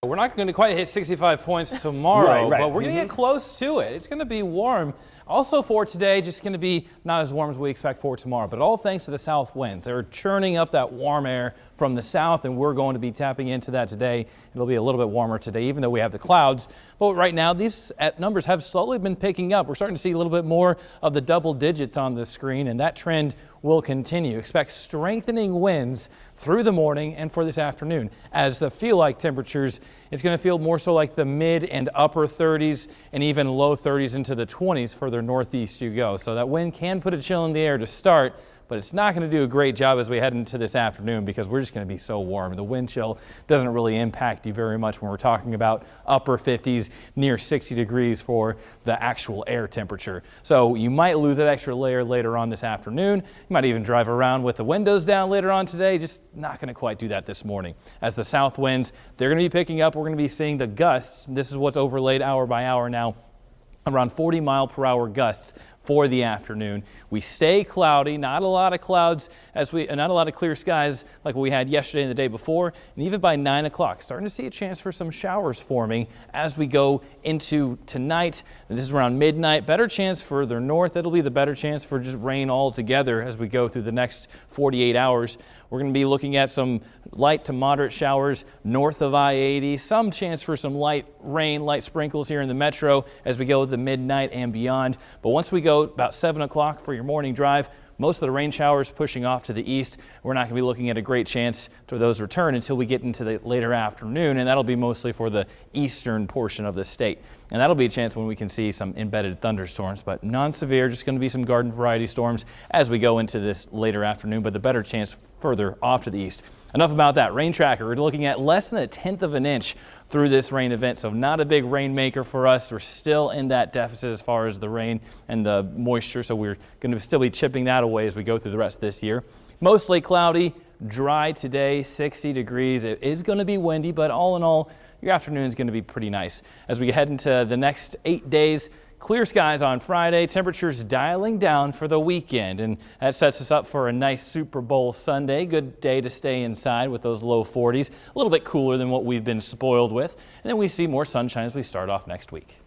We're not going to quite hit 65 points tomorrow, Right. but we're going to get close to it. It's going to be warm. Also for today, just going to be not as warm as we expect for tomorrow, but all thanks to the south winds. They're churning up that warm air from the south, and we're going to be tapping into that today. It'll be a little bit warmer today, even though we have the clouds. But right now, these numbers have slowly been picking up. We're starting to see a little bit more of the double digits on the screen, and that trend will continue. Expect strengthening winds through the morning and for this afternoon. As the feel-like temperatures, it's going to feel more so like the mid and upper 30s and even low 30s into the 20s further northeast you go. So that wind can put a chill in the air to start, but it's not going to do a great job as we head into this afternoon because we're just going to be so warm. The wind chill doesn't really impact you very much when we're talking about upper 50s, near 60 degrees for the actual air temperature. So you might lose that extra layer later on this afternoon. You might even drive around with the windows down later on today. Just not going to quite do that this morning. As the south winds, they're going to be picking up. We're going to be seeing the gusts. This is what's overlaid hour by hour now. Around 40-mile-per-hour gusts for the afternoon. We stay cloudy, not a lot of clouds, not a lot of clear skies like we had yesterday and the day before, and even by 9 o'clock, starting to see a chance for some showers forming as we go into tonight. And this is around midnight. Better chance further north. It'll be the better chance for just rain altogether as we go through the next 48 hours. We're going to be looking at some light to moderate showers north of I-80, some chance for some light rain, light sprinkles here in the metro as we go to the midnight and beyond. But once we go about 7 o'clock for your morning drive, most of the rain showers pushing off to the east. We're not going to be looking at a great chance for those return until we get into the later afternoon, and that'll be mostly for the eastern portion of the state. And that'll be a chance when we can see some embedded thunderstorms, but non-severe, just going to be some garden variety storms as we go into this later afternoon, but the better chance further off to the east. Enough about that. Rain tracker, we're looking at less than 1/10 of an inch through this rain event, so not a big rain maker for us. We're still in that deficit as far as the rain and the moisture, so we're going to still be chipping that away as we go through the rest of this year. Mostly cloudy, dry today, 60 degrees. It is going to be windy, but all in all, your afternoon is going to be pretty nice. As we head into the next 8 days, clear skies on Friday, temperatures dialing down for the weekend, and that sets us up for a nice Super Bowl Sunday. Good day to stay inside with those low 40s, a little bit cooler than what we've been spoiled with. And then we see more sunshine as we start off next week.